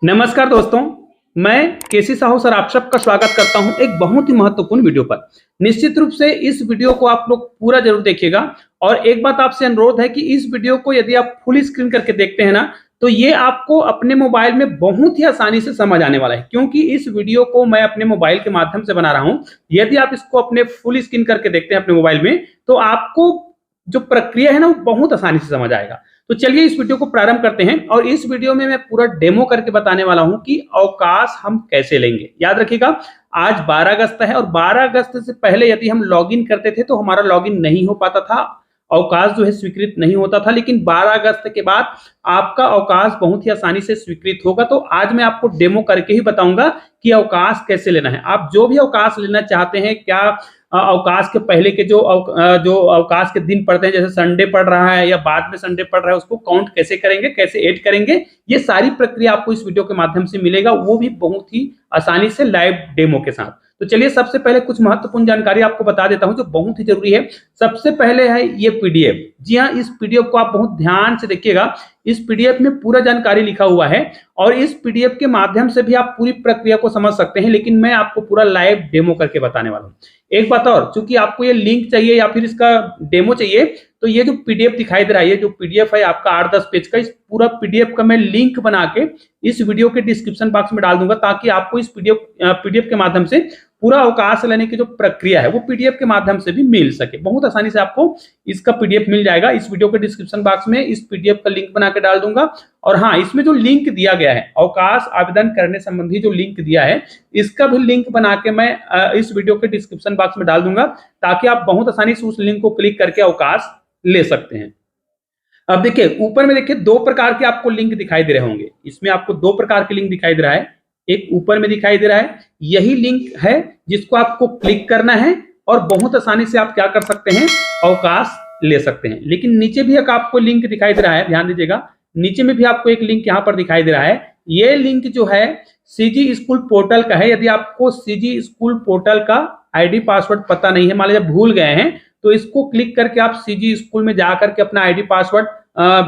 नमस्कार दोस्तों, मैं केसी साहू सर आप सबका स्वागत करता हूं एक बहुत ही महत्वपूर्ण वीडियो पर। निश्चित रूप से इस वीडियो को आप लोग पूरा जरूर देखिएगा और एक बात आपसे अनुरोध है कि इस वीडियो को यदि आप फुल स्क्रीन करके देखते हैं ना, तो ये आपको अपने मोबाइल में बहुत ही आसानी से समझ आने वाला है क्योंकि इस वीडियो को मैं अपने मोबाइल के माध्यम से बना रहा हूं। यदि आप इसको अपने फुल स्क्रीन करके देखते हैं अपने मोबाइल में, तो आपको जो प्रक्रिया है ना, वो बहुत आसानी से समझ आएगा। तो चलिए इस वीडियो को प्रारंभ करते हैं और इस वीडियो में मैं पूरा डेमो करके बताने वाला हूं कि अवकाश हम कैसे लेंगे। याद रखिएगा, आज 12 अगस्त है और 12 अगस्त से पहले यदि हम लॉगिन करते थे तो हमारा लॉगिन नहीं हो पाता था, अवकाश जो है स्वीकृत नहीं होता था। लेकिन 12 अगस्त के बाद आपका अवकाश बहुत ही आसानी से स्वीकृत होगा। तो आज मैं आपको डेमो करके ही बताऊंगा कि अवकाश कैसे लेना है। आप जो भी अवकाश लेना चाहते हैं, क्या अवकाश के पहले के जो अवकाश के दिन पड़ते हैं, जैसे संडे पड़ रहा है या बाद में संडे पड़ रहा है, उसको काउंट कैसे करेंगे, कैसे ऐड करेंगे, ये सारी प्रक्रिया आपको इस वीडियो के माध्यम से मिलेगा, वो भी बहुत ही आसानी से लाइव डेमो के साथ। तो चलिए सबसे पहले कुछ महत्वपूर्ण जानकारी आपको बता देता हूं जो बहुत ही जरूरी है। सबसे पहले है ये पीडीएफ। जी हाँ, इस पीडीएफ को आप बहुत ध्यान से देखिएगा। इस पीडीएफ में पूरा जानकारी लिखा हुआ है और इस पीडीएफ के माध्यम से भी आप पूरी प्रक्रिया को समझ सकते हैं, लेकिन मैं आपको पूरा लाइव डेमो करके बताने वाला हूं। एक बात और, चूंकि आपको ये लिंक चाहिए या फिर इसका डेमो चाहिए, तो ये जो पीडीएफ दिखाई दे रहा है, ये जो पीडीएफ है आपका 8-10 पेज का, इस पूरा पीडीएफ का मैं लिंक बना के इस वीडियो के डिस्क्रिप्शन बॉक्स में डाल दूंगा, ताकि आपको इस पीडीएफ के माध्यम से पूरा अवकाश लेने की जो प्रक्रिया है वो पीडीएफ के माध्यम से भी मिल सके। बहुत आसानी से आपको इसका पीडीएफ मिल जाएगा। इस वीडियो के डिस्क्रिप्शन बॉक्स में इस पीडीएफ का लिंक बना के डाल दूंगा। और हाँ, इसमें जो लिंक दिया गया है, अवकाश आवेदन करने संबंधी जो लिंक दिया है, इसका भी लिंक बना के मैं इस वीडियो के डिस्क्रिप्शन बॉक्स में डाल दूंगा, ताकि आप बहुत आसानी से उस लिंक को क्लिक करके अवकाश ले सकते हैं। अब देखिए ऊपर में, देखिए 2 प्रकार के आपको लिंक दिखाई दे रहे होंगे। इसमें आपको 2 प्रकार के लिंक दिखाई दे रहा है। एक ऊपर में दिखाई दे रहा है, यही लिंक है जिसको आपको क्लिक करना है और बहुत आसानी से आप क्या कर सकते हैं, अवकाश ले सकते हैं। लेकिन नीचे भी एक आपको लिंक दिखाई दे रहा है, ध्यान दीजिएगा, नीचे में भी आपको एक लिंक यहाँ पर दिखाई दे रहा है। ये लिंक जो है सीजी स्कूल पोर्टल का है। यदि आपको सीजी स्कूल पोर्टल का आईडी पासवर्ड पता नहीं है, मान लीजिए भूल गए हैं, तो इसको क्लिक करके आप सीजी स्कूल में जाकर के अपना आईडी पासवर्ड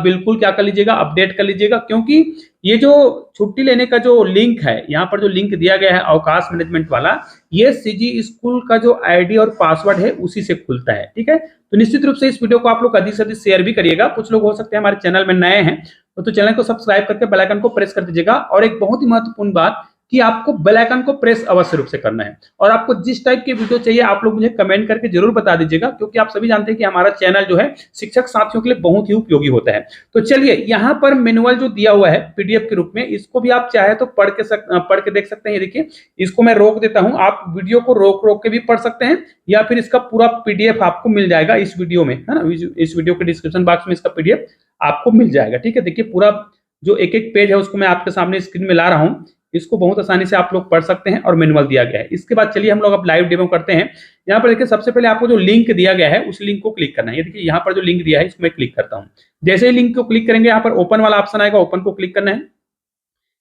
बिल्कुल क्या कर लीजिएगा, अपडेट कर लीजिएगा। क्योंकि ये जो छुट्टी लेने का जो लिंक है, यहाँ पर जो लिंक दिया गया है अवकाश मैनेजमेंट वाला, ये सीजी स्कूल का जो आईडी और पासवर्ड है उसी से खुलता है। ठीक है, तो निश्चित रूप से इस वीडियो को आप लोग अधिक से अधिक शेयर भी करिएगा। कुछ लोग हो सकते हैं हमारे चैनल में नए हैं, तो चैनल को सब्सक्राइब करके बेल आइकन को प्रेस कर दीजिएगा। और एक बहुत ही महत्वपूर्ण बात कि आपको बेल आइकन को प्रेस अवश्य रूप से करना है। और आपको जिस टाइप की वीडियो चाहिए आप लोग मुझे कमेंट करके जरूर बता दीजिएगा, क्योंकि आप सभी जानते हैं कि हमारा चैनल जो है शिक्षक साथियों के लिए बहुत ही उपयोगी होता है। तो चलिए यहाँ पर मैनुअल जो दिया हुआ है पीडीएफ के रूप में, इसको भी आप चाहे तो पढ़ के देख सकते हैं। देखिए इसको मैं रोक देता हूं, आप वीडियो को रोक के भी पढ़ सकते हैं, या फिर इसका पूरा पीडीएफ आपको मिल जाएगा इस वीडियो में, है ना। इस वीडियो के डिस्क्रिप्शन बॉक्स में इसका पीडीएफ आपको मिल जाएगा। ठीक है, देखिए पूरा जो एक एक पेज है उसको मैं आपके सामने स्क्रीन में ला रहा हूँ। इसको बहुत आसानी से आप लोग पढ़ सकते हैं और मैनुअल दिया गया है। इसके बाद चलिए हम लोग अब लाइव डेमो करते हैं। यहाँ पर देखिए सबसे पहले आपको जो लिंक दिया गया है उस लिंक को क्लिक करना है। ये देखिए यहाँ पर जो लिंक दिया है इसको मैं क्लिक करता हूँ। जैसे ही लिंक को क्लिक करेंगे, यहाँ पर ओपन वाला ऑप्शन आएगा, ओपन को क्लिक करना है।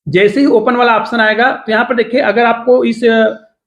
जैसे ही ओपन वाला ऑप्शन आएगा तो यहाँ पर देखिए, अगर आपको इस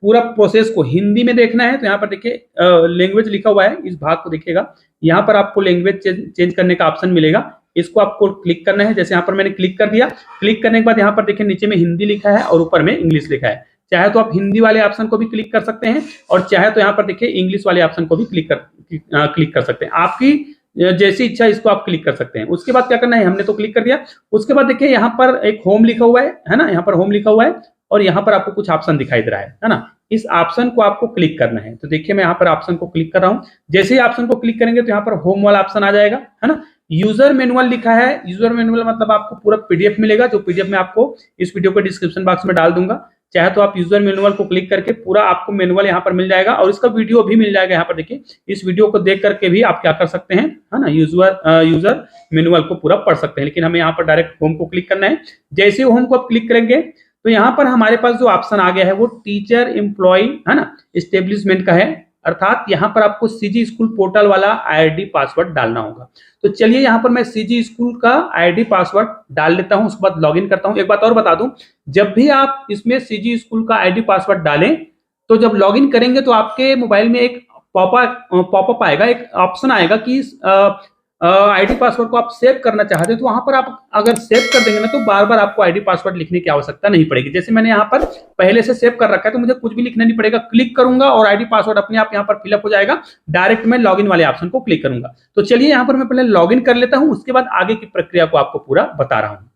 पूरा प्रोसेस को हिंदी में देखना है तो यहाँ पर देखिए लैंग्वेज लिखा हुआ है, इस भाग को देखिएगा। यहाँ पर आपको लैंग्वेज चेंज करने का ऑप्शन मिलेगा, इसको आपको क्लिक करना है। जैसे यहाँ पर मैंने क्लिक कर दिया, क्लिक करने के बाद यहाँ पर देखिए नीचे में हिंदी लिखा है और ऊपर में इंग्लिश लिखा है। चाहे तो आप हिंदी वाले ऑप्शन को भी क्लिक कर सकते हैं और चाहे तो यहाँ पर देखिए इंग्लिश वाले ऑप्शन को भी क्लिक कर सकते हैं। आपकी जैसी इच्छा इसको आप क्लिक कर सकते हैं। उसके बाद क्या करना है, हमने तो क्लिक कर दिया। उसके बाद देखिए यहाँ पर एक होम लिखा हुआ है ना, यहाँ पर होम लिखा हुआ है और यहाँ पर आपको कुछ ऑप्शन दिखाई दे रहा है ना। इस ऑप्शन को आपको क्लिक करना है। तो देखिए मैं यहाँ पर ऑप्शन को क्लिक कर रहा हूँ। जैसे ही ऑप्शन को क्लिक करेंगे तो यहाँ पर होम वाला ऑप्शन आ जाएगा, है ना। यूजर मैनुअल लिखा है। यूजर मैनुअल मतलब आपको पूरा पीडीएफ मिलेगा, जो पीडीएफ में आपको इस वीडियो के डिस्क्रिप्शन बॉक्स में डाल दूंगा। चाहे तो आप यूजर मैनुअल को क्लिक करके पूरा आपको मैनुअल यहाँ पर मिल जाएगा और इसका वीडियो भी मिल जाएगा। यहाँ पर देखिए इस वीडियो को देख करके भी आप क्या कर सकते हैं, है ना, यूजर मैनुअल को पूरा पढ़ सकते हैं। लेकिन हमें यहाँ पर डायरेक्ट होम को क्लिक करना है। जैसे होम को आप क्लिक करेंगे तो यहाँ पर हमारे पास जो ऑप्शन आ गया है वो टीचर एम्प्लॉय, है ना, एस्टेब्लिशमेंट का है। अर्थात यहाँ पर आपको सीजी स्कूल पोर्टल वाला आईडी पासवर्ड डालना होगा। तो चलिए यहाँ पर मैं सीजी स्कूल का आईडी पासवर्ड डाल लेता हूँ, उसके बाद लॉगिन करता हूँ। एक बात और बता दूं, जब भी आप इसमें सीजी स्कूल का आईडी पासवर्ड डालें तो जब लॉगिन करेंगे तो आपके मोबाइल में एक पॉपअप आएगा, एक ऑप्शन आएगा कि आईडी पासवर्ड को आप सेव करना चाहते हैं तो वहां पर आप अगर सेव कर देंगे ना तो बार बार आपको आईडी पासवर्ड लिखने की आवश्यकता नहीं पड़ेगी। जैसे मैंने यहाँ पर पहले से सेव कर रखा है तो मुझे कुछ भी लिखना नहीं पड़ेगा, क्लिक करूंगा और आईडी पासवर्ड अपने आप यहाँ पर फिलअप हो जाएगा। डायरेक्ट मैं लॉगिन वाले ऑप्शन को क्लिक करूंगा। तो चलिए यहाँ पर मैं पहले लॉगिन कर लेता हूं, उसके बाद आगे की प्रक्रिया को आपको पूरा बता रहा हूं।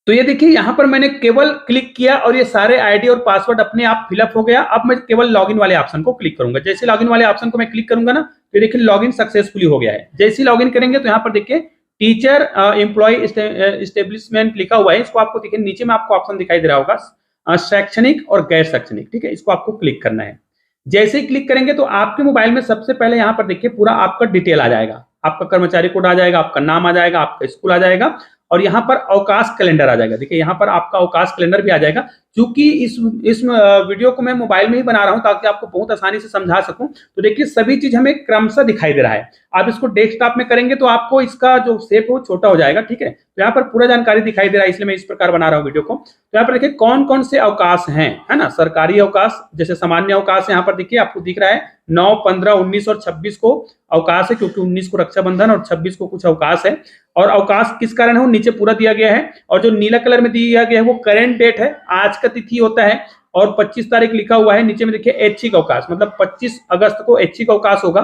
तो ये देखिए यहाँ पर मैंने केवल क्लिक किया और ये सारे आईडी और पासवर्ड अपने आप फिलअप हो गया। अब मैं केवल लॉगिन वाले ऑप्शन को क्लिक करूंगा। जैसे लॉगिन वाले ऑप्शन को मैं क्लिक करूंगा ना तो देखिए लॉगिन सक्सेसफुली हो गया है। जैसे लॉगिन करेंगे तो यहाँ पर देखिए टीचर एम्प्लॉय एस्टेब्लिशमेंट लिखा हुआ है, इसको आपको देखिए नीचे में आपको ऑप्शन दिखाई दे रहा होगा शैक्षणिक और गैर शैक्षणिक, ठीक है, इसको आपको क्लिक करना है। जैसे ही क्लिक करेंगे तो आपके मोबाइल में सबसे पहले यहाँ पर देखिए पूरा आपका डिटेल आ जाएगा, आपका कर्मचारी कोड आ जाएगा, आपका नाम आ जाएगा, आपका स्कूल आ जाएगा और यहाँ पर अवकाश कैलेंडर आ जाएगा। देखिए यहाँ पर आपका अवकाश कैलेंडर भी आ जाएगा। क्योंकि इस वीडियो को मैं मोबाइल में ही बना रहा हूं ताकि आपको बहुत आसानी से समझा सकूं, तो देखिए सभी चीज हमें क्रमशः दिखाई दे रहा है। आप इसको डेस्कटॉप में करेंगे तो आपको इसका जो शेप है वो छोटा हो जाएगा, ठीक है। तो यहाँ पर पूरा जानकारी दिखाई दे रहा है, इसलिए मैं इस प्रकार बना रहा हूँ वीडियो को। तो यहाँ पर देखिए कौन कौन से अवकाश हैं, है ना। सरकारी अवकाश जैसे सामान्य अवकाश यहाँ पर देखिए आपको दिख रहा है 9, 15, 19 और 26 को अवकाश है, क्योंकि 19 को रक्षाबंधन और 26 को कुछ अवकाश है। और अवकाश किस कारण है वो नीचे पूरा दिया गया है। और जो नीला कलर में दिया गया है वो करेंट डेट है, आज का तिथि होता है और 25 तारीख लिखा हुआ है। नीचे में देखिए ऐच्छिक अवकाश, मतलब 25 अगस्त को ऐच्छिक अवकाश होगा।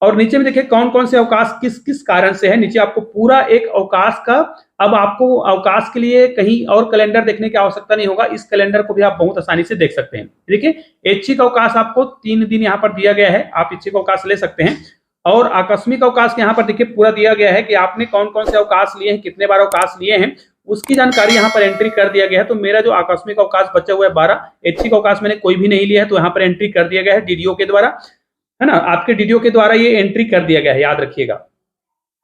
और नीचे में देखिए कौन कौन से अवकाश किस किस कारण से है, नीचे आपको पूरा एक अवकाश का। अब आपको अवकाश के लिए कहीं और कैलेंडर देखने की आवश्यकता नहीं होगा, इस कैलेंडर को भी आप बहुत आसानी से देख सकते हैं। देखिए ऐच्छिक अवकाश आपको 3 दिन यहाँ पर दिया गया है, आप ऐच्छिक अवकाश ले सकते हैं। और आकस्मिक अवकाश यहाँ पर देखिए पूरा दिया गया है कि आपने कौन कौन से अवकाश लिए हैं, कितने बार अवकाश लिए हैं, उसकी जानकारी यहाँ पर एंट्री कर दिया गया है। तो मेरा जो आकस्मिक अवकाश बचा हुआ है 12, ऐच्छिक अवकाश मैंने कोई भी नहीं लिया है, तो यहाँ पर एंट्री कर दिया गया है डीडीओ के द्वारा, है ना। आपके डीडीओ के द्वारा ये एंट्री कर दिया गया है, याद रखिएगा।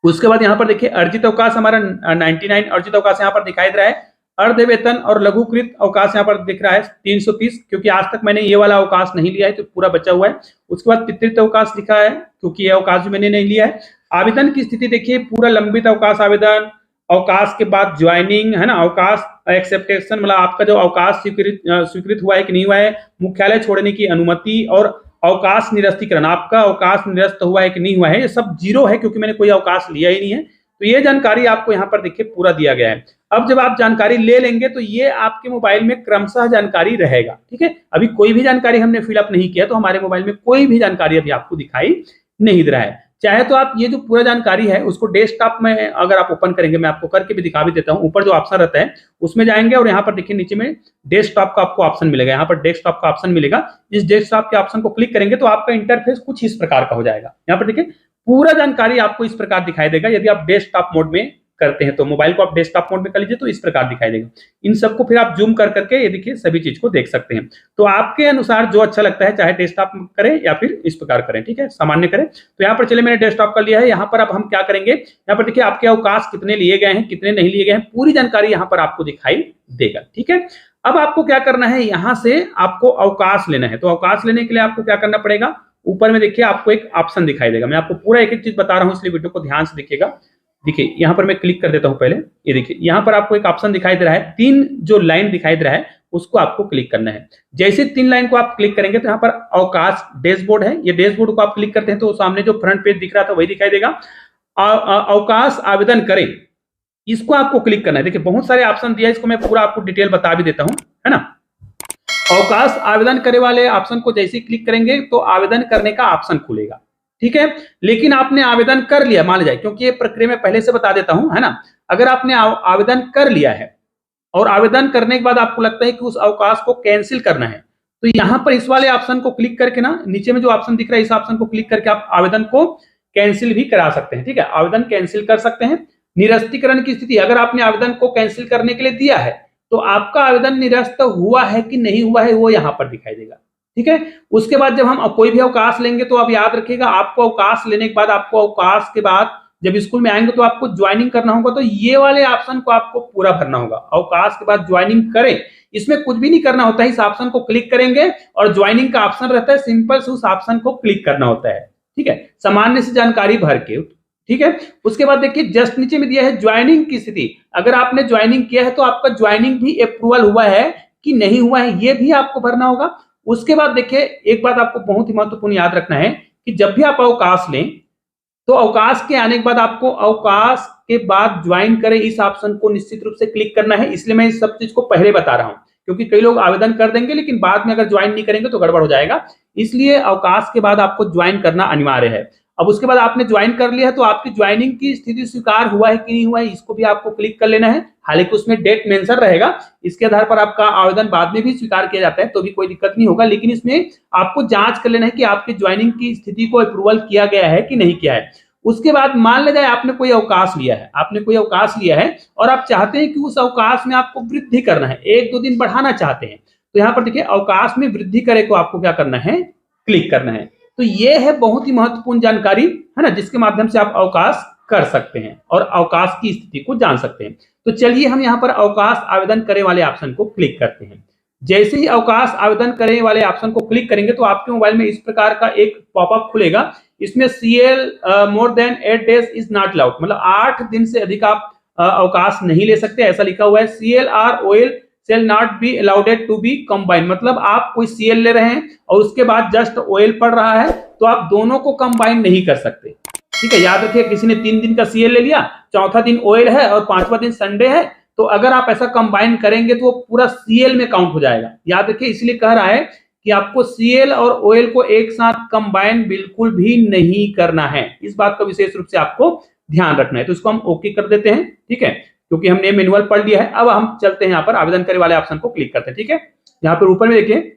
उसके बाद यहाँ पर देखिए अर्जित अवकाश हमारा 99 अर्जित अवकाश यहाँ पर दिखाई दे रहा है। अर्ध वेतन और लघुकृत अवकाश यहाँ पर दिख रहा है 330, क्योंकि आज तक मैंने ये वाला अवकाश नहीं लिया है तो पूरा बचा हुआ है। उसके बाद पितृत्व अवकाश लिखा है, क्योंकि ये अवकाश भी मैंने नहीं लिया है। आवेदन की स्थिति देखिए पूरा लंबित अवकाश आवेदन, अवकाश के बाद ज्वाइनिंग, है ना, अवकाश एक्सेप्टेशन, मतलब आपका जो अवकाश स्वीकृत हुआ है कि नहीं हुआ है, मुख्यालय छोड़ने की अनुमति और अवकाश निरस्तीकरण, आपका अवकाश निरस्त हुआ है कि नहीं हुआ है, ये सब 0 है क्योंकि मैंने कोई अवकाश लिया ही नहीं है। तो ये जानकारी आपको यहाँ पर देखिए पूरा दिया गया है। अब जब आप जानकारी ले लेंगे तो ये आपके मोबाइल में क्रमशः जानकारी रहेगा, ठीक है। अभी कोई भी जानकारी हमने फिलअप नहीं किया तो हमारे मोबाइल में कोई भी जानकारी अभी आपको दिखाई नहीं दे रहा है। चाहे तो आप ये जो पूरा जानकारी है उसको डेस्कटॉप में अगर आप ओपन करेंगे, मैं आपको करके भी दिखा भी देता हूँ, ऊपर जो ऑप्शन रहता है उसमें जाएंगे और यहाँ पर देखिए नीचे में डेस्कटॉप का आपको ऑप्शन मिलेगा, यहाँ पर डेस्कटॉप का ऑप्शन मिलेगा। इस डेस्कटॉप के ऑप्शन को क्लिक करेंगे तो आपका इंटरफेस कुछ इस प्रकार का हो जाएगा। यहाँ पर देखिए पूरा जानकारी आपको इस प्रकार दिखाई देगा। यदि आप डेस्कटॉप मोड में करते हैं तो मोबाइल को आप डेस्कटॉप मोड में कर लीजिए तो इस प्रकार दिखाई देगा। इन सबको फिर आप जूम कर करके ये देखिए सभी चीज को देख सकते हैं। तो आपके अनुसार जो अच्छा लगता है, चाहे डेस्कटॉप करें या फिर इस प्रकार करें, ठीक है, सामान्य करें। तो यहाँ पर चलिए मैंने डेस्कटॉप कर लिया है। यहाँ पर अब हम क्या करेंगे, यहाँ पर देखिए आपके अवकाश कितने लिए गए हैं, कितने नहीं लिए गए हैं, पूरी जानकारी यहाँ पर आपको दिखाई देगा, ठीक है। अब आपको क्या करना है, यहाँ से आपको अवकाश लेना है। तो अवकाश लेने के लिए आपको क्या करना पड़ेगा, ऊपर में देखिए आपको एक ऑप्शन दिखाई देगा। मैं आपको पूरा एक एक चीज बता रहा हूँ, इसलिए वीडियो को ध्यान से देखिएगा। देखिए यहाँ पर मैं क्लिक कर देता हूँ पहले, ये देखिए यहाँ पर आपको एक ऑप्शन दिखाई दे रहा है, 3 जो लाइन दिखाई दे रहा है उसको आपको क्लिक करना है। जैसे 3 लाइन को आप क्लिक करेंगे तो यहाँ पर अवकाश डैशबोर्ड है, ये डैशबोर्ड को आप क्लिक करते हैं तो सामने जो फ्रंट पेज दिख रहा था वही दिखाई देगा। अवकाश आवेदन करें, इसको आपको क्लिक करना है। देखिए बहुत सारे ऑप्शन दिया है, इसको मैं पूरा आपको डिटेल बता भी देता हूँ, है ना। अवकाश आवेदन करने वाले ऑप्शन को जैसे ही क्लिक करेंगे तो आवेदन करने का ऑप्शन खुलेगा, ठीक है। लेकिन आपने आवेदन कर लिया, मान लीजिए, क्योंकि ये प्रक्रिया मैं पहले से बता देता हूं, है ना। अगर आपने आवेदन कर लिया है और आवेदन करने के बाद आपको लगता है कि उस अवकाश को कैंसिल करना है, तो यहां पर इस वाले ऑप्शन को क्लिक करके ना, नीचे में जो ऑप्शन दिख रहा है इस ऑप्शन को क्लिक करके आप आवेदन को कैंसिल भी करा सकते हैं, ठीक है। आवेदन कैंसिल कर सकते हैं। निरस्तीकरण की स्थिति, अगर आपने आवेदन को कैंसिल करने के लिए दिया है तो आपका आवेदन निरस्त हुआ है कि नहीं हुआ है वो यहां पर दिखाई देगा, ठीक है। उसके बाद जब हम कोई भी अवकाश लेंगे तो आप याद रखिएगा, आपको अवकाश लेने के बाद, आपको अवकाश के बाद जब स्कूल में आएंगे तो आपको ज्वाइनिंग करना होगा, तो ये वाले ऑप्शन को आपको पूरा भरना होगा। अवकाश के बाद ज्वाइनिंग करें, इसमें कुछ भी नहीं करना होता है, इस ऑप्शन को क्लिक करेंगे और ज्वाइनिंग का ऑप्शन रहता है, सिंपल से उस ऑप्शन को क्लिक करना होता है, ठीक है, सामान्य से जानकारी भर के, ठीक है। उसके बाद देखिए जस्ट नीचे में दिया है ज्वाइनिंग की स्थिति, अगर आपने ज्वाइनिंग किया है तो आपका ज्वाइनिंग भी अप्रूवल हुआ है कि नहीं हुआ है, ये भी आपको भरना होगा। उसके बाद देखिए एक बात आपको बहुत ही महत्वपूर्ण याद रखना है कि जब भी आप अवकाश लें तो अवकाश के आने के बाद आपको अवकाश के बाद ज्वाइन करें इस ऑप्शन को निश्चित रूप से क्लिक करना है। इसलिए मैं इस सब चीज को पहले बता रहा हूं, क्योंकि कई लोग आवेदन कर देंगे लेकिन बाद में अगर ज्वाइन नहीं करेंगे तो गड़बड़ हो जाएगा। इसलिए अवकाश के बाद आपको ज्वाइन करना अनिवार्य है। अब उसके बाद आपने ज्वाइन कर लिया है तो आपकी ज्वाइनिंग की स्थिति स्वीकार हुआ है कि नहीं हुआ है, इसको भी आपको क्लिक कर लेना है। हालांकि उसमें डेट मेंशन रहेगा, इसके आधार पर आपका आवेदन बाद में भी स्वीकार किया जाता है तो भी कोई दिक्कत नहीं होगा, लेकिन इसमें आपको जांच कर लेना है कि आपकी ज्वाइनिंग की स्थिति को अप्रूवल किया गया है कि नहीं किया है। उसके बाद मान लिया जाए आपने कोई अवकाश लिया है, और आप चाहते हैं कि उस अवकाश में आपको वृद्धि करना है, 1-2 दिन बढ़ाना चाहते हैं, तो यहाँ पर देखिए अवकाश में वृद्धि करे को आपको क्या करना है, क्लिक करना है। तो ये है बहुत ही महत्वपूर्ण जानकारी, है ना, जिसके माध्यम से आप अवकाश कर सकते हैं और अवकाश की स्थिति को जान सकते हैं। तो चलिए हम यहाँ पर अवकाश आवेदन करे वाले ऑप्शन को क्लिक करते हैं। जैसे ही अवकाश आवेदन करे वाले ऑप्शन को क्लिक करेंगे तो आपके मोबाइल में इस प्रकार का एक पॉपअप खुलेगा। इसमें CL more than 8 days is not allowed, मतलब 8 दिन से अधिक आप अवकाश नहीं ले सकते, ऐसा लिखा हुआ है। CL और OL shall not be allowed to be combined, मतलब आप कोई CL ले रहे हैं और उसके बाद जस्ट OL पड़ रहा है तो आप दोनों को कंबाइन नहीं कर सकते। ठीक है, याद रखिए, किसी ने 3 दिन का CL ले लिया, चौथा दिन OL है और 5वां दिन संडे है, तो अगर आप ऐसा कंबाइन करेंगे तो वो पूरा CL में काउंट हो जाएगा। याद रखिए, इसलिए कह रहा है कि आपको CL और OL को एक साथ कंबाइन बिल्कुल भी नहीं करना है। इस बात का विशेष रूप से आपको ध्यान रखना है। तो इसको हम ओके कर देते हैं, ठीक है, क्योंकि हमने मैनुअल पढ़ लिया है। अब हम चलते हैं यहाँ पर आवेदन करे वाले ऑप्शन को क्लिक करते हैं। ठीक है, यहाँ पर ऊपर में देखिए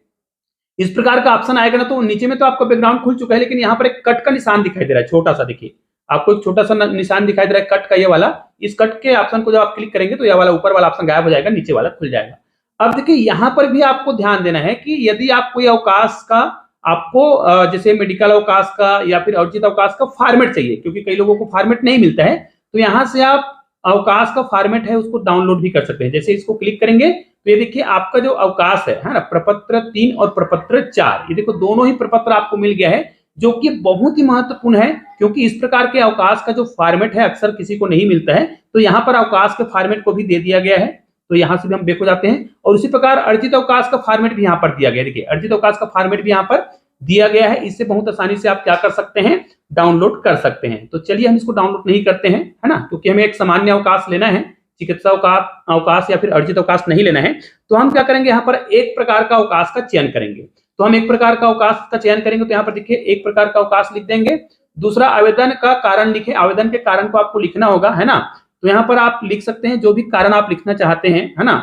इस प्रकार का ऑप्शन आएगा ना, तो नीचे में तो आपका बैकग्राउंड खुल चुका है, लेकिन यहाँ पर एक कट का निशान दिखाई दे रहा है, छोटा सा। देखिए आपको एक छोटा सा निशान दिखाई दे रहा है कट का, ये वाला। इस कट के ऑप्शन को जब आप क्लिक करेंगे तो ये वाला ऊपर वाला ऑप्शन गायब हो जाएगा, नीचे वाला खुल जाएगा। अब देखिए यहाँ पर भी आपको ध्यान देना है कि यदि आप कोई अवकाश का आपको जैसे मेडिकल अवकाश का या फिर अर्जित अवकाश का फॉर्मेट चाहिए, क्योंकि कई लोगों को फॉर्मेट नहीं मिलता है, तो यहाँ से आप अवकाश का फॉर्मेट है उसको डाउनलोड भी कर सकते हैं। जैसे इसको क्लिक करेंगे तो ये देखिए आपका जो अवकाश है ना, प्रपत्र 3 और प्रपत्र 4, ये देखो दोनों ही प्रपत्र आपको मिल गया है, जो कि बहुत ही महत्वपूर्ण है, क्योंकि इस प्रकार के अवकाश का जो फॉर्मेट है अक्सर किसी को नहीं मिलता है। तो यहाँ पर अवकाश के फॉर्मेट को भी दे दिया गया है, तो यहाँ से भी हम बैक हो जाते हैं। और उसी प्रकार अर्जित अवकाश का फॉर्मेट भी यहाँ पर दिया गया है। देखिए अर्जित अवकाश का फॉर्मेट भी यहाँ पर दिया गया है, इससे बहुत आसानी से आप क्या कर सकते हैं, डाउनलोड कर सकते हैं। तो चलिए हम इसको डाउनलोड नहीं करते हैं, है ना, क्योंकि हमें एक सामान्य अवकाश लेना है, चिकित्सा अवकाश या फिर अर्जित अवकाश नहीं लेना है। तो हम क्या करेंगे, यहाँ पर एक प्रकार का अवकाश का चयन करेंगे। तो हम एक प्रकार का अवकाश का चयन करेंगे, तो यहाँ पर देखिए एक प्रकार का अवकाश लिख देंगे। दूसरा आवेदन का कारण लिखे, आवेदन के कारण को आपको लिखना होगा, है ना। तो यहाँ पर आप लिख सकते हैं जो भी कारण आप लिखना चाहते हैं, है ना।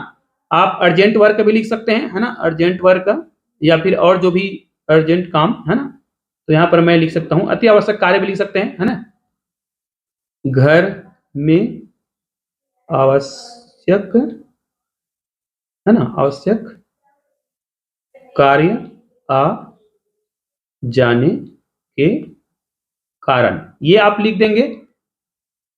आप अर्जेंट वर्क भी लिख सकते हैं, है ना, अर्जेंट वर्क, या फिर और जो भी अर्जेंट काम, है ना। तो यहाँ पर मैं लिख सकता हूँ अति आवश्यक कार्य भी लिख सकते हैं, है ना, घर में आवश्यक, है ना, आवश्यक कार्य आ जाने के कारण, ये आप लिख देंगे।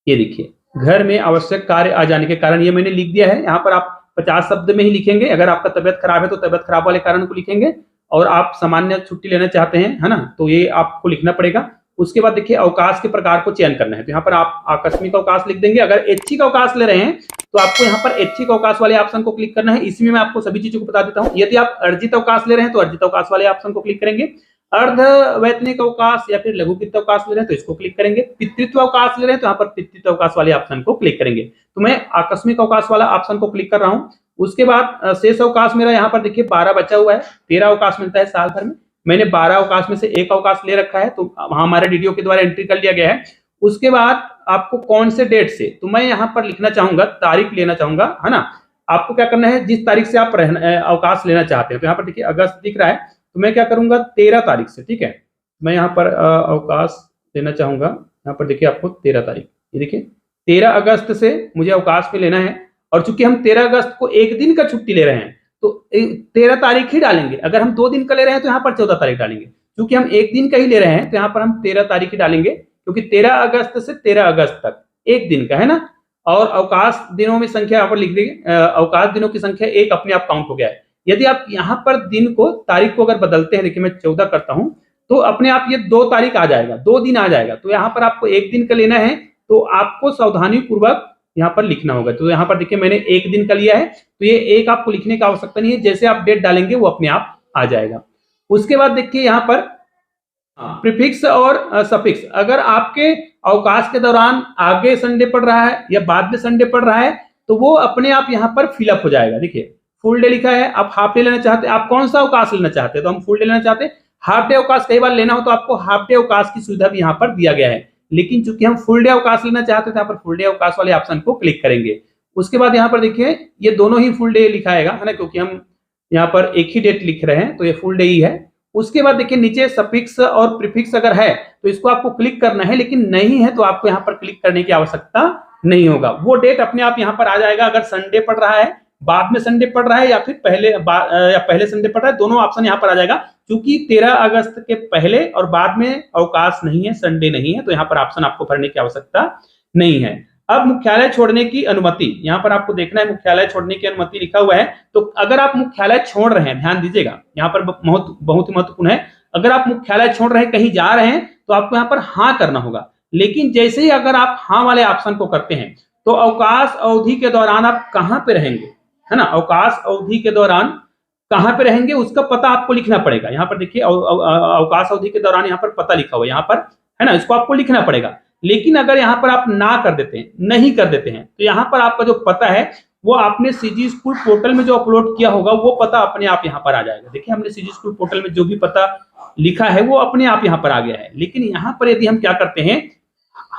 ये देखिए घर में आवश्यक कार्य आ जाने के कारण, ये मैंने लिख दिया है। यहाँ पर आप 50 शब्द में ही लिखेंगे। अगर आपका तबियत खराब है तो तबियत खराब वाले कारण को लिखेंगे, और आप सामान्य छुट्टी लेना चाहते हैं, है ना, तो ये आपको लिखना पड़ेगा। उसके बाद देखिए अवकाश के प्रकार को चयन करना है, तो यहाँ पर आप आकस्मिक अवकाश लिख देंगे। अगर ऐच्छिक अवकाश ले रहे हैं तो आपको यहाँ पर ऐच्छिक अवकाश वाले ऑप्शन को क्लिक करना है। इसमें मैं आपको सभी चीजों को बता देता हूँ। यदि आप अर्जित अवकाश ले रहे हैं तो अर्जित अवकाश वाले ऑप्शन को क्लिक करेंगे। अर्ध वैतनिक अवकाश या फिर लघुकृत अवकाश ले रहे हैं तो इसको क्लिक करेंगे। पितृत्व अवकाश ले रहे हैं तो यहाँ पर पितृत्व अवकाश वाले ऑप्शन को क्लिक करेंगे। तो मैं आकस्मिक अवकाश वाला ऑप्शन को क्लिक कर रहा हूँ। उसके बाद शेष अवकाश मेरा यहाँ पर देखिए 12 बचा हुआ है। 13 अवकाश मिलता है साल भर में, मैंने 12 अवकाश में से एक अवकाश ले रखा है, तो हमारे डीडीओ के द्वारा एंट्री कर लिया गया है। उसके बाद आपको कौन से डेट से, तो मैं यहाँ पर लिखना चाहूंगा, तारीख लेना चाहूंगा, है ना। आपको क्या करना है, जिस तारीख से आप अवकाश लेना चाहते हैं, तो यहाँ पर देखिए अगस्त दिख रहा है, तो मैं क्या करूंगा 13 तारीख से, ठीक है, मैं यहाँ पर अवकाश लेना चाहूंगा। यहाँ पर देखिए आपको 13 तारीख, ये देखिए 13 अगस्त से मुझे अवकाश में लेना है। और चूंकि हम 13 अगस्त को एक दिन का छुट्टी ले रहे हैं तो 13 तारीख ही डालेंगे। अगर हम 2 दिन का ले रहे हैं तो यहाँ पर 14 तारीख डालेंगे। क्योंकि हम एक दिन का ही ले रहे हैं तो यहाँ पर हम 13 तारीख ही डालेंगे, क्योंकि 13 अगस्त से 13 अगस्त तक एक दिन का, है ना। और अवकाश दिनों में संख्या यहाँ पर लिख देंगे, अवकाश दिनों की संख्या एक अपने आप काउंट हो गया है। यदि आप यहाँ पर दिन को, तारीख को अगर बदलते हैं, देखिए मैं 14 करता हूँ तो अपने आप ये 2 तारीख आ जाएगा, 2 दिन आ जाएगा। तो यहाँ पर आपको एक दिन का लेना है तो आपको सावधानी पूर्वक यहाँ पर लिखना होगा। तो यहाँ पर देखिए मैंने एक दिन का लिया है, तो ये एक आपको लिखने का आवश्यकता नहीं है, जैसे आप डेट डालेंगे वो अपने आप आ जाएगा। उसके बाद देखिए यहाँ पर प्रीफिक्स और सफिक्स, अगर आपके अवकाश के दौरान आगे संडे पड़ रहा है या बाद में संडे पड़ रहा है तो वो अपने आप यहाँ पर फिलअप हो जाएगा। देखिए फुल डे लिखा है, आप हाफ डे लेना चाहते हैं, आप कौन सा अवकाश लेना चाहते हैं, तो हम फुल डे लेना चाहते हैं। हाफ डे अवकाश कई बार लेना हो तो आपको हाफ डे अवकाश की सुविधा भी यहाँ पर दिया गया है, लेकिन चूंकि हम फुल डे अवकाश लेना चाहते थे, यहाँ पर फुल डे अवकाश वाले ऑप्शन को क्लिक करेंगे। उसके बाद यहाँ पर देखिए ये दोनों ही फुल डे लिखाएगा, है ना, क्योंकि हम यहाँ पर एक ही डेट लिख रहे हैं तो ये फुल डे ही है। उसके बाद देखिए नीचे सफिक्स और प्रीफिक्स अगर है तो इसको आपको क्लिक करना है, लेकिन नहीं है तो आपको यहाँ पर क्लिक करने की आवश्यकता नहीं होगा। वो डेट अपने आप यहाँ पर आ जाएगा, अगर संडे पड़ रहा है, बाद में संडे पड़ रहा है या फिर पहले संडे पड़ रहा है, दोनों ऑप्शन यहाँ पर आ जाएगा। क्योंकि 13 अगस्त के पहले और बाद में अवकाश नहीं है, संडे नहीं है, तो यहाँ पर ऑप्शन आपको भरने की आवश्यकता नहीं है। अब मुख्यालय छोड़ने की अनुमति, यहाँ पर आपको देखना है मुख्यालय छोड़ने की अनुमति लिखा हुआ है। तो अगर आप मुख्यालय छोड़ रहे हैं, ध्यान दीजिएगा, यहाँ पर बहुत ही महत्वपूर्ण है, अगर आप मुख्यालय छोड़ रहे हैं, कहीं जा रहे हैं, तो आपको यहाँ पर हाँ करना होगा। लेकिन जैसे ही अगर आप हाँ वाले ऑप्शन को करते हैं तो अवकाश अवधि के दौरान आप कहाँ पे रहेंगे, है ना, अवकाश अवधि के दौरान कहाँ पे रहेंगे उसका पता आपको लिखना पड़ेगा। यहाँ पर देखिए अवकाश अवधि के दौरान यहाँ पर पता लिखा हुआ है यहाँ पर, है ना, इसको आपको लिखना पड़ेगा। लेकिन अगर यहाँ पर आप ना कर देते हैं, नहीं कर देते हैं, तो यहाँ पर आपका जो पता है वो आपने सीजी स्कूल पोर्टल में जो अपलोड किया होगा वो पता अपने आप यहाँ पर आ जाएगा। देखिए हमने सीजी स्कूल पोर्टल में जो भी पता लिखा है वो अपने आप यहाँ पर आ गया है। लेकिन यहाँ पर यदि हम क्या करते हैं,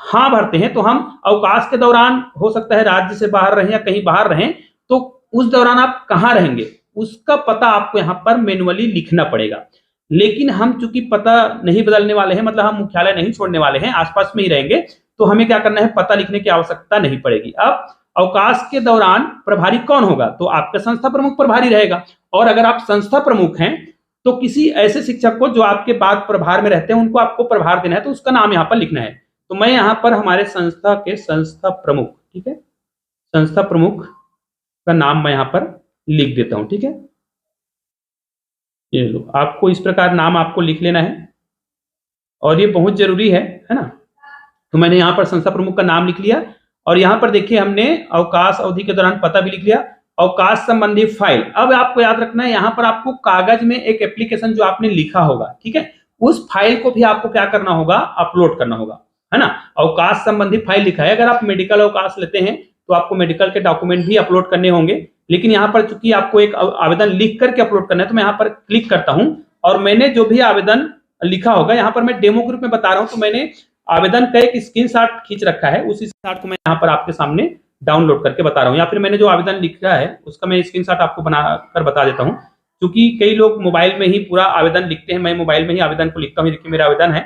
हाँ भरते हैं, तो हम अवकाश के दौरान हो सकता है राज्य से बाहर रहें या कहीं बाहर रहें, तो उस दौरान आप कहाँ रहेंगे उसका पता आपको यहाँ पर मैन्युअली लिखना पड़ेगा। लेकिन हम चूंकि पता नहीं बदलने वाले हैं, मतलब हम मुख्यालय नहीं छोड़ने वाले हैं, आसपास में ही रहेंगे, तो हमें क्या करना है, पता लिखने की आवश्यकता नहीं पड़ेगी। अब अवकाश के दौरान प्रभारी कौन होगा, तो आपका संस्था प्रमुख प्रभारी रहेगा। और अगर आप संस्था प्रमुख हैं तो किसी ऐसे शिक्षक को जो आपके बाद प्रभार में रहते हैं उनको आपको प्रभार देना है, तो उसका नाम यहाँ पर लिखना है। तो मैं यहाँ पर हमारे संस्था के संस्था प्रमुख, ठीक है, संस्था प्रमुख का नाम मैं यहाँ पर लिख देता हूं, ठीक है। ये लो, आपको इस प्रकार नाम आपको लिख लेना है और ये बहुत जरूरी है ना। तो मैंने यहाँ पर संस्था प्रमुख का नाम लिख लिया और यहाँ पर देखिए हमने अवकाश अवधि के दौरान पता भी लिख लिया। अवकाश संबंधी फाइल, अब आपको याद रखना है यहाँ पर आपको कागज में एक एप्लीकेशन जो आपने लिखा होगा, ठीक है, उस फाइल को भी आपको क्या करना होगा, अपलोड करना होगा, है ना। अवकाश संबंधी फाइल लिखा है, अगर आप मेडिकल अवकाश लेते हैं तो आपको मेडिकल के डॉक्यूमेंट भी अपलोड करने होंगे। लेकिन यहाँ पर चूंकि आपको एक आवेदन लिख करके अपलोड करना है, तो मैं यहाँ पर क्लिक करता हूं और मैंने जो भी आवेदन लिखा होगा, यहाँ पर मैं डेमो ग्रुप में बता रहा हूं, तो मैंने आवेदन का एक स्क्रीनशॉट खींच रखा है, उस स्क्रीनशॉट को मैं यहाँ पर आपके सामने डाउनलोड करके बता रहा हूँ, या फिर मैंने जो आवेदन लिखा है उसका मैं स्क्रीनशॉट आपको बनाकर बता देता हूँ। क्योंकि कई लोग मोबाइल में ही पूरा आवेदन लिखते हैं, मैं मोबाइल में ही आवेदन को लिखता हूँ। देखिए मेरा आवेदन है,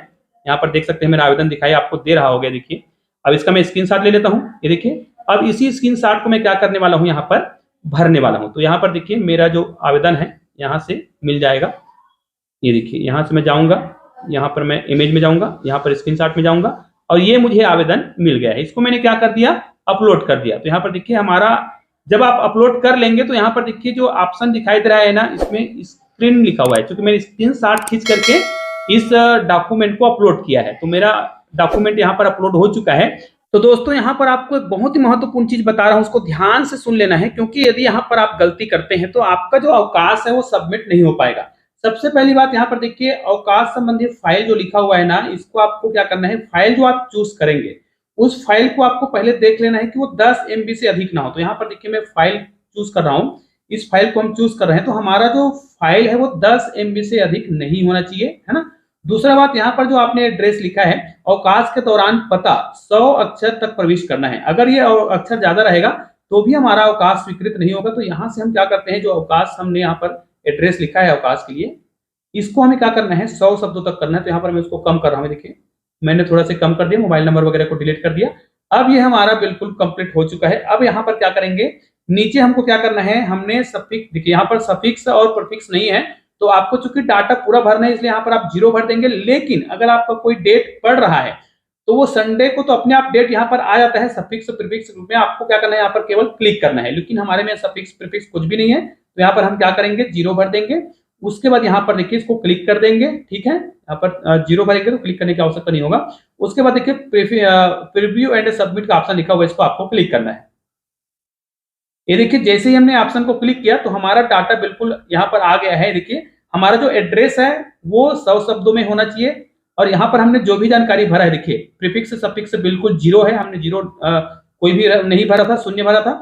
यहाँ पर देख सकते हैं, मेरा आवेदन दिखाई आपको दे रहा होगा। देखिए अब इसका मैं स्क्रीनशॉट ले लेता हूँ, ये देखिए। अब इसी स्क्रीनशॉट को मैं क्या करने वाला हूँ, यहाँ पर भरने वाला हूँ। तो यहाँ पर देखिए मेरा जो आवेदन है यहाँ से मिल जाएगा, ये देखिए, यहाँ से मैं जाऊंगा, यहाँ पर मैं इमेज में जाऊंगा, यहाँ पर स्क्रीनशॉट में जाऊंगा और ये मुझे आवेदन मिल गया है। इसको मैंने क्या कर दिया, अपलोड कर दिया। तो यहाँ पर देखिए हमारा, जब आप अपलोड कर लेंगे तो यहाँ पर देखिए जो ऑप्शन दिखाई दे रहा है ना, इसमें स्क्रीन लिखा हुआ है, क्योंकि मैंने स्क्रीनशॉट खींच करके इस डॉक्यूमेंट को अपलोड किया है, तो मेरा डॉक्यूमेंट यहाँ पर अपलोड हो चुका है। तो दोस्तों यहाँ पर आपको एक बहुत ही महत्वपूर्ण चीज बता रहा हूं, उसको ध्यान से सुन लेना है, क्योंकि यदि यहाँ पर आप गलती करते हैं तो आपका जो अवकाश है वो सबमिट नहीं हो पाएगा। सबसे पहली बात यहाँ पर देखिए, अवकाश संबंधी फाइल जो लिखा हुआ है ना, इसको आपको क्या करना है, फाइल जो आप चूज करेंगे उस फाइल को आपको पहले देख लेना है कि वो 10 MB से अधिक ना हो। तो यहाँ पर देखिए मैं फाइल चूज कर रहा हूँ, इस फाइल को हम चूज कर रहे हैं, तो हमारा जो फाइल है वो 10 MB से अधिक नहीं होना चाहिए, है ना। दूसरा बात, यहाँ पर जो आपने एड्रेस लिखा है, अवकाश के दौरान पता 100 अक्षर तक प्रविष्ट करना है। अगर ये अक्षर ज्यादा रहेगा तो भी हमारा अवकाश स्वीकृत नहीं होगा। तो यहाँ से हम क्या करते हैं, जो अवकाश हमने यहाँ पर एड्रेस लिखा है अवकाश के लिए, इसको हमें क्या करना है, 100 शब्दों तक करना है। तो यहाँ पर मैं इसको कम कर रहा हूँ, देखिए मैंने थोड़ा सा कम कर दिया, मोबाइल नंबर वगैरह को डिलीट कर दिया। अब ये हमारा बिल्कुल कंप्लीट हो चुका है। अब यहाँ पर क्या करेंगे, नीचे हमको क्या करना है, हमने सफिक्स, देखिए यहाँ पर सफिक्स और प्रीफिक्स नहीं है, तो आपको चूंकि डाटा पूरा भरना है इसलिए यहाँ पर आप 0 भर देंगे। लेकिन अगर आपका कोई डेट पड़ रहा है तो वो संडे को तो अपने आप डेट यहाँ पर आ जाता है सफिक्स प्रीफिक्स रूप में, आपको क्या करना है, यहाँ पर केवल क्लिक करना है। लेकिन हमारे में सफिक्स प्रीफिक्स कुछ भी नहीं है, तो यहाँ पर हम क्या करेंगे, 0 भर देंगे। उसके बाद यहाँ पर देखिए इसको क्लिक कर देंगे, ठीक है, यहाँ पर 0 भरेंगे तो क्लिक करने की आवश्यकता नहीं होगा। उसके बाद देखिए प्रीव्यू एंड सबमिट का ऑप्शन लिखा हुआ है, इसको आपको क्लिक करना है। ये देखिए जैसे ही हमने ऑप्शन को क्लिक किया तो हमारा डाटा बिल्कुल यहाँ पर आ गया है। देखिए हमारा जो एड्रेस है वो 100 शब्दों में होना चाहिए, और यहाँ पर हमने जो भी जानकारी भरा है, देखिए प्रीफिक्स सफिक्स बिल्कुल जीरो है, हमने जीरो कोई भी नहीं भरा था, शून्य भरा था।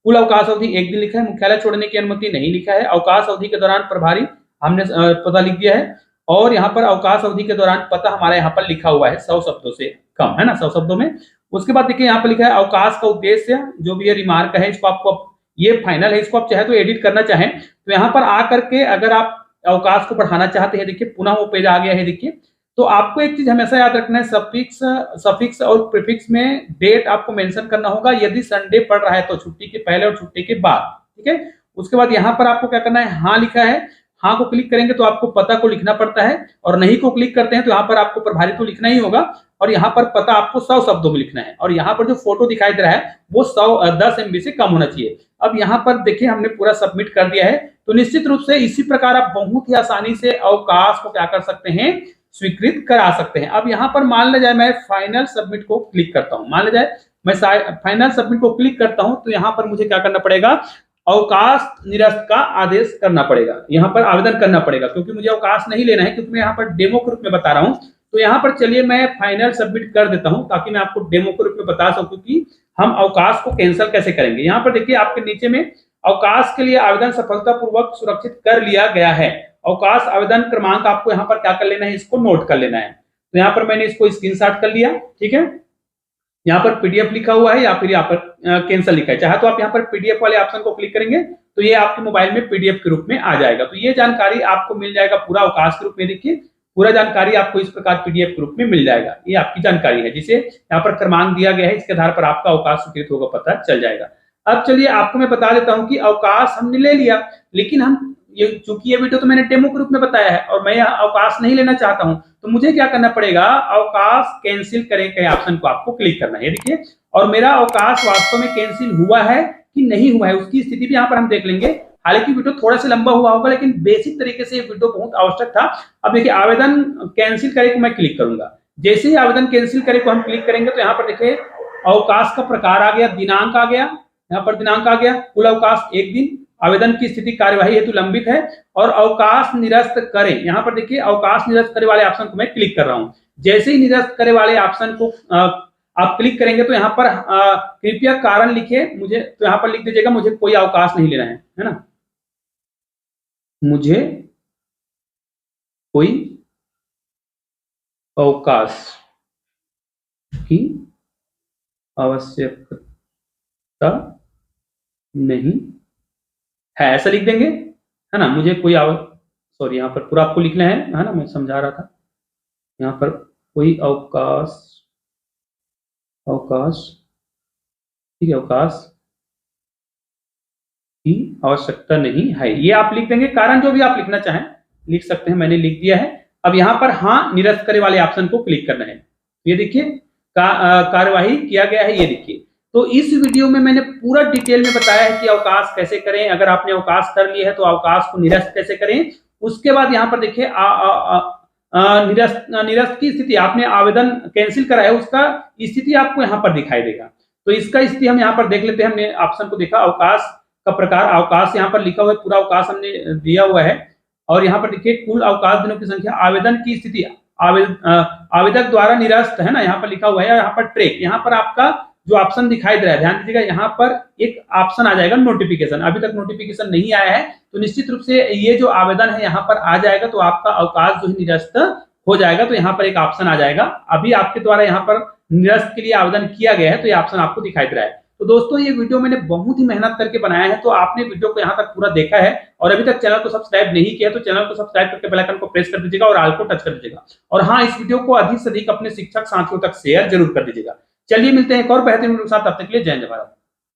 कुल अवकाश अवधि 1 दिन लिखा है, मुख्यालय छोड़ने की अनुमति नहीं लिखा है, अवकाश अवधि के दौरान प्रभारी हमने पता लिख दिया है, और यहाँ पर अवकाश अवधि के दौरान पता हमारे यहाँ पर लिखा हुआ है 100 शब्दों से कम, है ना, 100 शब्दों में। उसके बाद देखिए यहाँ पर लिखा है अवकाश का उद्देश्य, जो भी ये रिमार्क है इसको आपको, ये फाइनल है, इसको आप चाहे तो एडिट करना चाहें तो यहाँ पर आकर के अगर आप अवकाश को बढ़ाना चाहते हैं, देखिए पुनः वो पेज आ गया है, देखिए। तो आपको एक चीज हमेशा याद रखना है, सफिक्स और प्रीफिक्स में डेट आपको मेंशन करना होगा, यदि संडे पड़ रहा है तो छुट्टी के पहले और छुट्टी के बाद, ठीक है। उसके बाद यहाँ पर आपको क्या करना है, हाँ लिखा है, हाँ को क्लिक करेंगे तो आपको पता को लिखना पड़ता है, और नहीं को क्लिक करते हैं तो यहाँ पर आपको प्रभारी तो लिखना ही होगा, और यहाँ पर पता आपको 100 शब्दों में लिखना है, और यहाँ पर जो फोटो दिखाई दे रहा है वो 10 MB से कम होना चाहिए। अब यहाँ पर देखिए हमने पूरा सबमिट कर दिया है, तो निश्चित रूप से इसी प्रकार आप बहुत ही आसानी से अवकाश को क्या कर सकते हैं, स्वीकृत करा सकते हैं। अब यहाँ पर मान लिया जाए मैं फाइनल सबमिट को क्लिक करता हूँ, मान लिया जाए मैं फाइनल सबमिट को क्लिक करता हूँ, तो यहाँ पर मुझे क्या करना पड़ेगा, अवकाश निरस्त का आदेश करना पड़ेगा, यहाँ पर आवेदन करना पड़ेगा, क्योंकि मुझे अवकाश नहीं लेना है, क्योंकि मैं यहाँ पर डेमो के रूप में बता रहा हूँ। तो यहाँ पर चलिए मैं फाइनल सबमिट कर देता हूँ, ताकि मैं आपको डेमो के रूप में बता सकूं कि हम अवकाश को कैंसिल कैसे करेंगे। यहाँ पर देखिए आपके नीचे में अवकाश के लिए आवेदन सफलतापूर्वक सुरक्षित कर लिया गया है, अवकाश आवेदन क्रमांक आपको यहाँ पर क्या कर लेना है, इसको नोट कर लेना है। तो यहाँ पर मैंने इसको स्क्रीनशॉट कर लिया, ठीक है। यहाँ पर पीडीएफ लिखा हुआ है या फिर यहाँ पर कैंसिल लिखा है, चाहे तो आप यहाँ पर पीडीएफ वाले ऑप्शन को क्लिक करेंगे तो ये आपके मोबाइल में पीडीएफ के रूप में आ जाएगा। तो ये जानकारी आपको मिल जाएगा पूरा अवकाश के रूप में, देखिए पूरा जानकारी आपको इस प्रकार पीडीएफ के रूप में मिल जाएगा। ये आपकी जानकारी है जिसे यहाँ पर क्रमांक दिया गया है, इसके आधार पर आपका अवकाश स्वीकृत होगा पता चल जाएगा। अब चलिए आपको मैं बता देता हूँ कि अवकाश हमने ले लिया, लेकिन हम चूंकि ये वीडियो तो मैंने डेमो के रूप में बताया है और मैं यहाँ अवकाश नहीं लेना चाहता हूँ, तो मुझे क्या करना पड़ेगा, अवकाश कैंसिल करें के ऑप्शन को आपको क्लिक करना है, देखिए। और मेरा अवकाश वास्तव में कैंसिल हुआ है कि नहीं हुआ है उसकी स्थिति भी यहाँ पर हम देख लेंगे। हालांकि वीडियो थोड़ा सा लंबा हुआ होगा, लेकिन बेसिक तरीके से ये वीडियो बहुत आवश्यक था। अब देखिए आवेदन कैंसिल करे को मैं क्लिक करूंगा, जैसे ही आवेदन कैंसिल करे को हम क्लिक करेंगे तो यहाँ पर देखिए अवकाश का प्रकार आ गया, दिनांक आ गया, यहाँ पर दिनांक आ गया, कुल अवकाश 1 दिन, आवेदन की स्थिति कार्यवाही हेतु लंबित है, और अवकाश निरस्त करें, यहाँ पर देखिए अवकाश निरस्त करे वाले ऑप्शन को मैं क्लिक कर रहा हूँ। जैसे ही निरस्त करे वाले ऑप्शन को आप क्लिक करेंगे तो यहाँ पर कृपया कारण लिखे मुझे, तो यहाँ पर लिख दीजिएगा मुझे कोई अवकाश नहीं लेना है ना, मुझे कोई अवकाश की आवश्यकता नहीं है, ऐसा लिख देंगे, है ना। मुझे कोई सॉरी यहाँ पर पूरा आपको लिखना है ना, मैं समझा रहा था। यहाँ पर कोई अवकाश ठीक है, अवकाश की आवश्यकता नहीं है, ये आप लिख देंगे। कारण जो भी आप लिखना चाहें लिख सकते हैं, मैंने लिख दिया है। अब यहाँ पर हाँ निरस्त करे वाले ऑप्शन को क्लिक करना है, ये देखिए कार्यवाही किया गया है, ये देखिए। तो इस वीडियो में मैंने पूरा डिटेल में बताया है कि अवकाश कैसे करें, अगर आपने अवकाश कर लिया है तो अवकाश को निरस्त कैसे करें। उसके बाद यहाँ पर देखिए निरस्त की स्थिति, आपने आवेदन कैंसिल करा है उसका स्थिति आपको यहाँ पर दिखाई देगा। तो इसका स्थिति हम यहाँ पर देख लेते हैं। हमने ऑप्शन को देखा, अवकाश का प्रकार, अवकाश यहाँ पर लिखा हुआ है, पूरा अवकाश हमने दिया हुआ है, और यहाँ पर देखिए कुल अवकाश दिनों की संख्या, आवेदन की स्थिति, आवेदक द्वारा निरस्त है ना, यहाँ पर लिखा हुआ है। यहाँ पर ट्रैक, यहाँ पर आपका जो ऑप्शन दिखाई दे रहा है, ध्यान दीजिएगा, यहाँ पर एक ऑप्शन आ जाएगा नोटिफिकेशन। अभी तक नोटिफिकेशन नहीं आया है, तो निश्चित रूप से ये जो आवेदन है यहाँ पर आ जाएगा, तो आपका अवकाश जो है निरस्त हो जाएगा। तो यहाँ पर एक ऑप्शन आ जाएगा, अभी आपके द्वारा यहाँ पर निरस्त के लिए आवेदन किया गया है, तो ये ऑप्शन आपको दिखाई दे रहा है। तो दोस्तों ये वीडियो मैंने बहुत ही मेहनत करके बनाया है, तो आपने वीडियो को यहाँ तक पूरा देखा है और अभी तक चैनल को सब्सक्राइब नहीं किया तो चैनल को सब्सक्राइब करके बेल आइकन को प्रेस कर दीजिएगा और ऑल को टच कर दीजिएगा। और हाँ, इस वीडियो को अधिक से अधिक अपने शिक्षक साथियों तक शेयर जरूर कर दीजिएगा। चलिए मिलते हैं एक और बेहतरीन वीडियो के साथ, तब तक के लिए जय हिंद भारत।